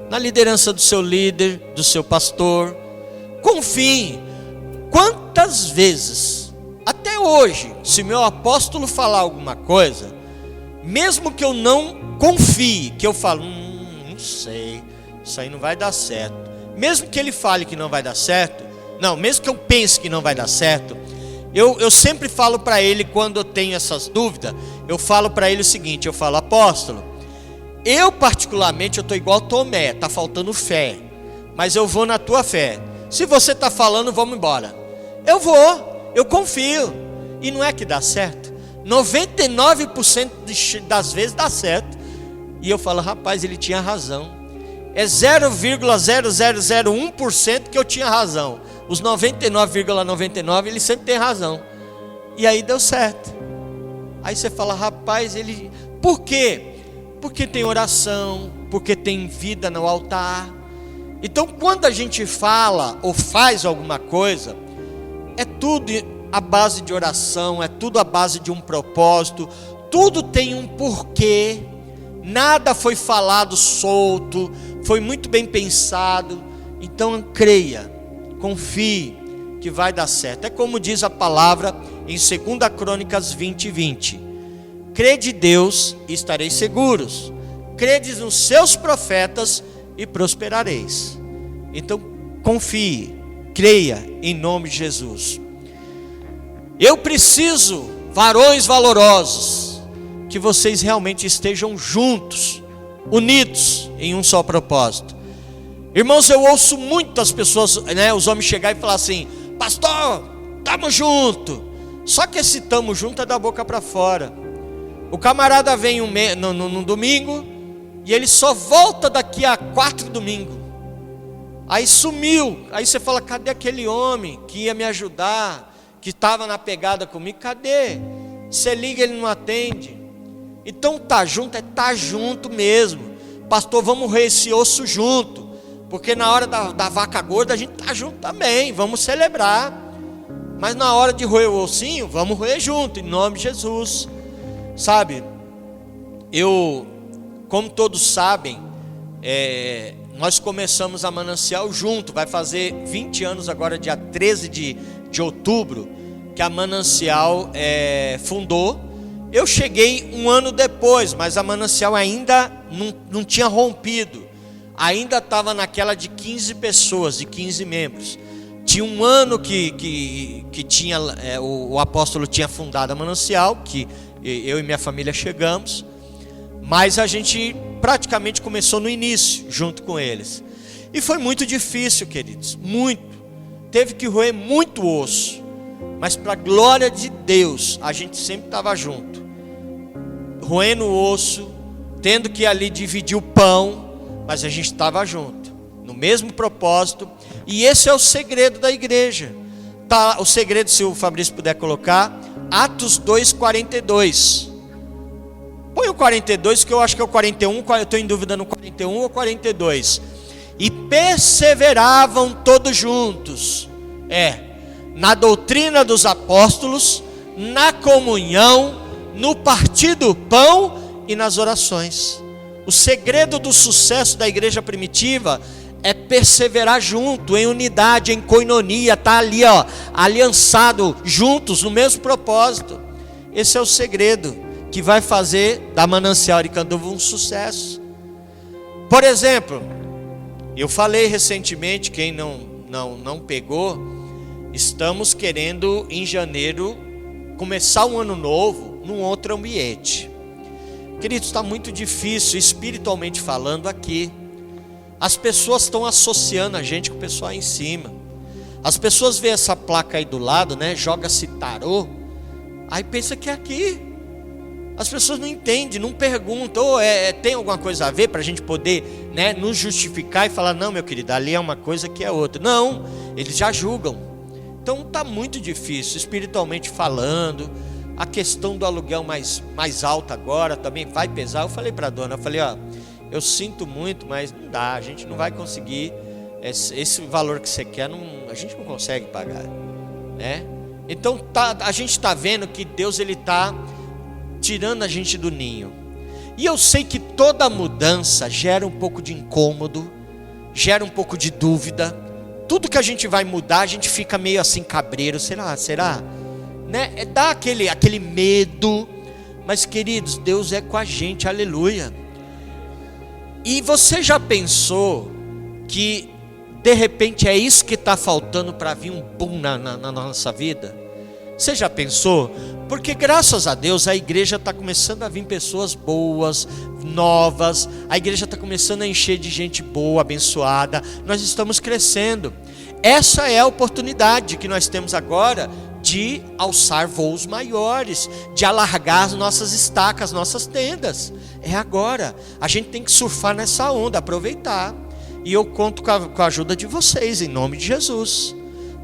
na liderança do seu líder, do seu pastor. Confiem. Quantas vezes, até hoje, se meu apóstolo falar alguma coisa, mesmo que eu não confie, que eu falo, não sei, isso aí não vai dar certo. Mesmo que ele fale que não vai dar certo, não, mesmo que eu pense que não vai dar certo, eu sempre falo para ele, quando eu tenho essas dúvidas, eu falo para ele o seguinte, eu falo: apóstolo, eu particularmente, eu estou igual Tomé, está faltando fé, mas eu vou na tua fé. Se você está falando, vamos embora. Eu vou, eu confio, e não é que dá certo. 99% das vezes dá certo. E eu falo: rapaz, ele tinha razão. é 0,0001% que eu tinha razão. Os 99,99 ele sempre tem razão. E aí deu certo. Aí você fala, rapaz, ele... Por quê? Porque tem oração, porque tem vida no altar. Então quando a gente fala ou faz alguma coisa, é tudo à base de oração, é tudo à base de um propósito, tudo tem um porquê, nada foi falado solto, foi muito bem pensado. Então creia, confie que vai dar certo. É como diz a palavra em 2 Crônicas 20:20. Crede em Deus e estareis seguros, crede nos seus profetas e prosperareis. Então confie, creia em nome de Jesus. Eu preciso, varões valorosos, que vocês realmente estejam juntos, unidos em um só propósito. Irmãos, eu ouço muitas pessoas, os homens chegarem e falar assim: pastor, estamos juntos. Só que esse estamos juntos é da boca para fora. O camarada vem no domingo e ele só volta daqui a 4 domingos. Aí sumiu. Aí você fala: cadê aquele homem que ia me ajudar, que estava na pegada comigo? Cadê? Você liga, ele não atende. Então tá junto, tá junto mesmo. Pastor, vamos roer esse osso junto, porque na hora da vaca gorda a gente tá junto também, vamos celebrar. Mas na hora de roer o ossinho, vamos roer junto, em nome de Jesus. Sabe, como todos sabem, nós começamos a Manancial junto. Vai fazer 20 anos agora, dia 13 de outubro, que a Manancial fundou. Eu cheguei um ano depois, mas a Manancial ainda não tinha rompido. Ainda estava naquela de 15 pessoas, de 15 membros. Tinha um ano que tinha, o apóstolo tinha fundado a Manancial, que eu e minha família chegamos. Mas a gente praticamente começou no início, junto com eles. E foi muito difícil, queridos, muito. Teve que roer muito osso. Mas para a glória de Deus, a gente sempre estava junto. Roendo o osso, tendo que ali dividir o pão, mas a gente estava junto, no mesmo propósito. E esse é o segredo da igreja. Tá, o segredo, se o Fabrício puder colocar, Atos 2:42. Põe o 42, que eu acho que é o 41, eu estou em dúvida no 41 ou 42. E perseveravam todos juntos, na doutrina dos apóstolos, na comunhão, no partir do pão e nas orações. O segredo do sucesso da igreja primitiva é perseverar junto, em unidade, em koinonia, tá ali, aliançado, juntos, no mesmo propósito. Esse é o segredo que vai fazer da Manancial Aricanduva um sucesso. Por exemplo, eu falei recentemente, quem não pegou, estamos querendo em janeiro começar um ano novo num outro ambiente. Queridos, está muito difícil espiritualmente falando aqui. As pessoas estão associando a gente com o pessoal aí em cima. As pessoas veem essa placa aí do lado, joga-se tarô, aí pensa que é aqui. As pessoas não entendem, não perguntam, tem alguma coisa a ver para a gente poder nos justificar e falar: não, meu querido, ali é uma coisa que é outra. Não, eles já julgam. Então está muito difícil espiritualmente falando. A questão do aluguel mais alto agora também vai pesar. Eu falei para a dona, eu sinto muito, mas não dá, a gente não vai conseguir, esse valor que você quer, a gente não consegue pagar, Então a gente está vendo que Deus está tirando a gente do ninho. E eu sei que toda mudança gera um pouco de incômodo, gera um pouco de dúvida. Tudo que a gente vai mudar, a gente fica meio assim cabreiro. Será? Dá aquele medo. Mas queridos, Deus é com a gente, aleluia. E você já pensou que de repente é isso que está faltando para vir um boom na nossa vida? Você já pensou? Porque graças a Deus a igreja está começando a vir pessoas boas, novas. A igreja está começando a encher de gente boa, abençoada. Nós estamos crescendo. Essa é a oportunidade que nós temos agora de alçar voos maiores, de alargar as nossas estacas, as nossas tendas. É agora. A gente tem que surfar nessa onda, aproveitar. E eu conto com a ajuda de vocês, em nome de Jesus,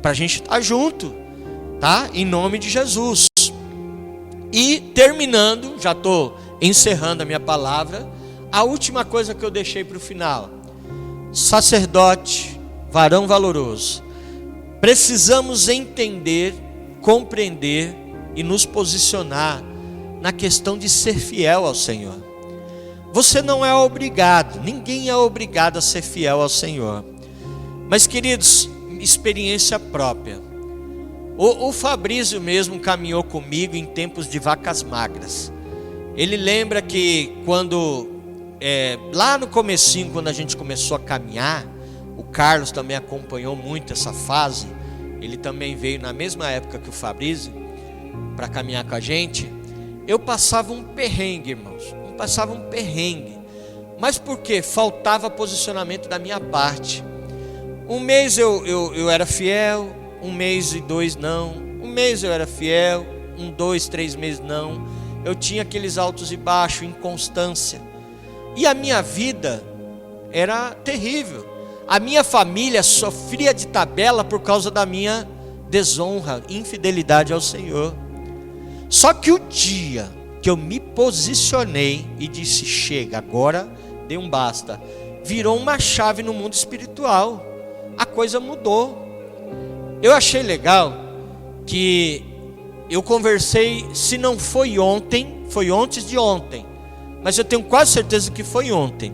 para a gente estar junto, tá? Em nome de Jesus. E terminando, já estou encerrando a minha palavra, a última coisa que eu deixei para o final: sacerdote, varão valoroso, precisamos entender, compreender e nos posicionar na questão de ser fiel ao Senhor. Você não é obrigado, ninguém é obrigado a ser fiel ao Senhor. Mas, queridos, experiência própria. O Fabrício mesmo caminhou comigo em tempos de vacas magras. Ele lembra que quando, lá no comecinho, quando a gente começou a caminhar, o Carlos também acompanhou muito essa fase. Ele também veio na mesma época que o Fabrício para caminhar com a gente. Eu passava um perrengue, irmãos. Passava um perrengue. Mas por quê? Faltava posicionamento da minha parte. Um mês eu era fiel, um mês e 2 não. Um mês eu era fiel, 1, 2, 3 meses não. Eu tinha aqueles altos e baixos, inconstância. E a minha vida era terrível. A minha família sofria de tabela por causa da minha desonra, infidelidade ao Senhor. Só que o dia que eu me posicionei e disse: chega, agora dei um basta, virou uma chave no mundo espiritual. A coisa mudou. Eu achei legal que eu conversei, se não foi ontem, foi antes de ontem, mas eu tenho quase certeza que foi ontem.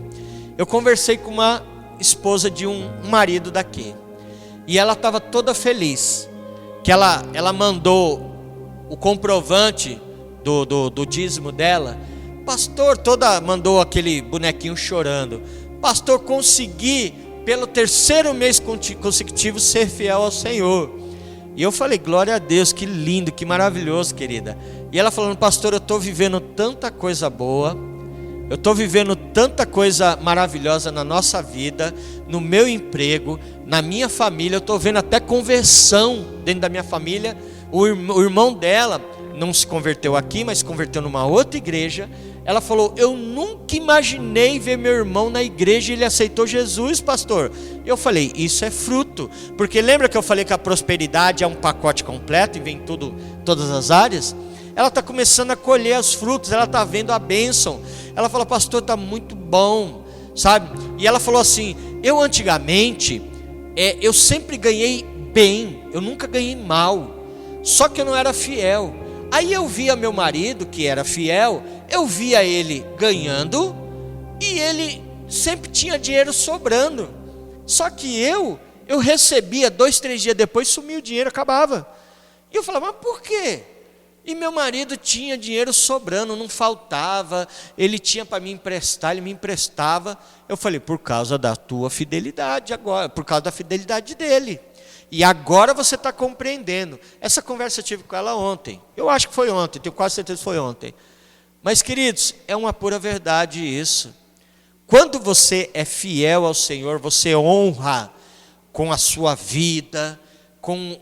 Eu conversei com uma esposa de um marido daqui, e ela estava toda feliz, que ela mandou o comprovante do dízimo dela. Pastor, mandou aquele bonequinho chorando: pastor, consegui pelo 3º mês consecutivo ser fiel ao Senhor. E eu falei: glória a Deus, que lindo, que maravilhoso, querida. E ela falando: pastor, eu estou vivendo tanta coisa boa, eu estou vivendo tanta coisa maravilhosa na nossa vida, no meu emprego, na minha família. Eu estou vendo até conversão dentro da minha família. O irmão dela não se converteu aqui, mas se converteu numa outra igreja. Ela falou: eu nunca imaginei ver meu irmão na igreja e ele aceitou Jesus, pastor. Eu falei: isso é fruto. Porque lembra que eu falei que a prosperidade é um pacote completo e vem todas as áreas? Ela está começando a colher os frutos, ela está vendo a bênção. Ela falou: pastor, está muito bom, sabe? E ela falou assim: eu antigamente, eu sempre ganhei bem, eu nunca ganhei mal, só que eu não era fiel. Aí eu via meu marido, que era fiel, eu via ele ganhando e ele sempre tinha dinheiro sobrando. Só que eu recebia 2, 3 dias depois, sumia o dinheiro, acabava. E eu falava: mas por quê? E meu marido tinha dinheiro sobrando, não faltava, ele tinha para me emprestar, ele me emprestava. Eu falei: por causa da tua fidelidade agora, por causa da fidelidade dele. E agora você está compreendendo. Essa conversa eu tive com ela ontem. Eu acho que foi ontem, tenho quase certeza que foi ontem. Mas, queridos, é uma pura verdade isso. Quando você é fiel ao Senhor, você honra com a sua vida, com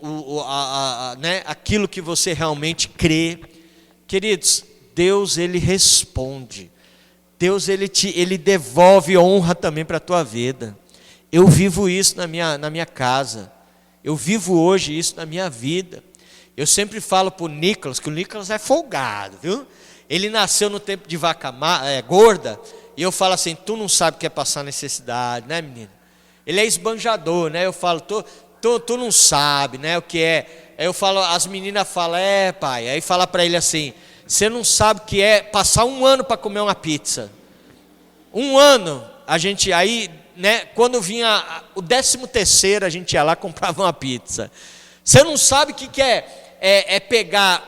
aquilo que você realmente crê. Queridos, Deus, Ele responde. Deus, Ele devolve honra também para a tua vida. Eu vivo isso na minha casa. Eu vivo hoje isso na minha vida. Eu sempre falo para o Nicolas, que o Nicolas é folgado, viu? Ele nasceu no tempo de vaca gorda, e eu falo assim: tu não sabe o que é passar necessidade, né, menino? Ele é esbanjador, né? Eu falo: tu não sabe, né, o que é. Aí eu falo, as meninas falam: pai. Aí fala para ele assim: você não sabe o que é passar 1 ano para comer uma pizza. 1 ano, a gente aí, né, quando vinha o 13º, a gente ia lá e comprava uma pizza. Você não sabe o que é pegar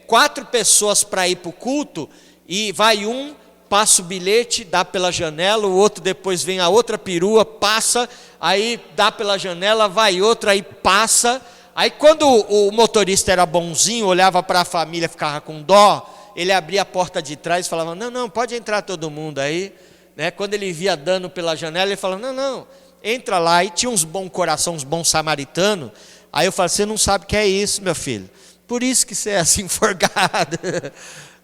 4 pessoas para ir para o culto, e vai um, passa o bilhete, dá pela janela, o outro depois vem a outra perua, passa, aí dá pela janela, vai outro, aí passa. Aí quando o motorista era bonzinho, olhava para a família, ficava com dó, ele abria a porta de trás e falava: não, pode entrar todo mundo aí. Né? Quando ele via dano pela janela, ele falava: não, entra lá. E tinha uns bons corações, uns bons samaritanos. Aí eu falo, você não sabe o que é isso, meu filho. Por isso que você é assim forgado.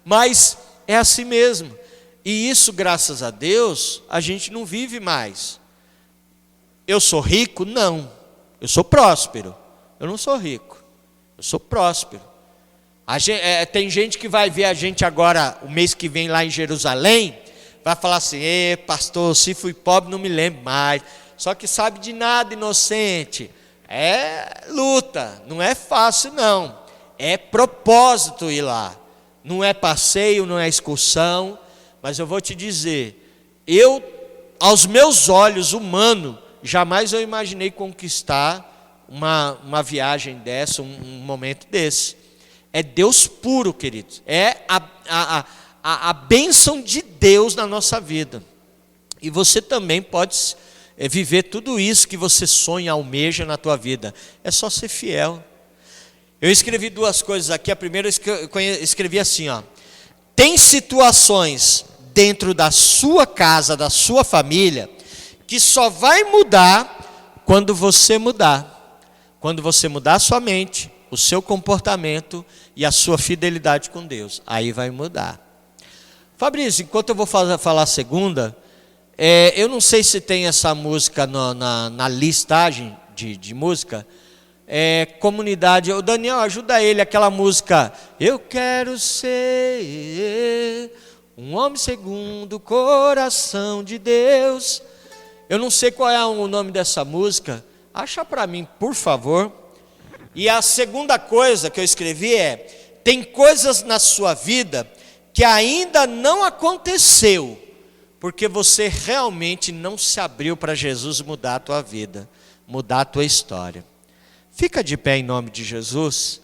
Mas é assim mesmo. E isso, graças a Deus, a gente não vive mais. Eu sou rico? Não. Eu sou próspero. Eu não sou rico. Eu sou próspero. Tem gente que vai ver a gente agora, o mês que vem lá em Jerusalém, vai falar assim, pastor, se fui pobre não me lembro mais. Só que sabe de nada, inocente. É luta, não é fácil não. É propósito ir lá. Não é passeio, não é excursão. Mas eu vou te dizer, aos meus olhos humanos, jamais eu imaginei conquistar uma viagem dessa, um momento desse. É Deus puro, queridos. É a bênção de Deus na nossa vida. E você também pode viver tudo isso que você sonha, almeja na tua vida. É só ser fiel. Eu escrevi 2 coisas aqui. A primeira eu escrevi assim, ó. Tem situações dentro da sua casa, da sua família, que só vai mudar quando você mudar. Quando você mudar a sua mente, o seu comportamento e a sua fidelidade com Deus. Aí vai mudar. Fabrício, enquanto eu vou falar a segunda, eu não sei se tem essa música na listagem de música. Comunidade, o Daniel, ajuda ele, aquela música. Eu quero ser um homem segundo o coração de Deus. Eu não sei qual é o nome dessa música. Acha para mim, por favor. E a segunda coisa que eu escrevi tem coisas na sua vida que ainda não aconteceu, porque você realmente não se abriu para Jesus mudar a tua vida, mudar a tua história. Fica de pé em nome de Jesus.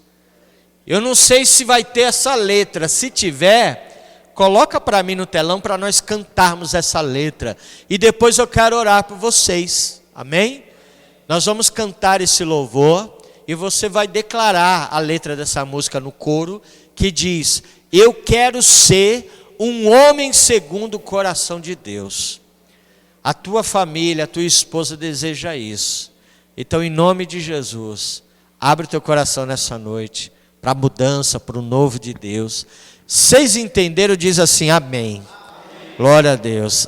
Eu não sei se vai ter essa letra. Se tiver, coloca para mim no telão para nós cantarmos essa letra. E depois eu quero orar por vocês. Amém? Nós vamos cantar esse louvor e você vai declarar a letra dessa música no coro, que diz: eu quero ser um homem segundo o coração de Deus. A tua família, a tua esposa deseja isso. Então, em nome de Jesus, abre o teu coração nessa noite para a mudança, para o novo de Deus. Vocês entenderam? Diz assim, amém. Glória a Deus.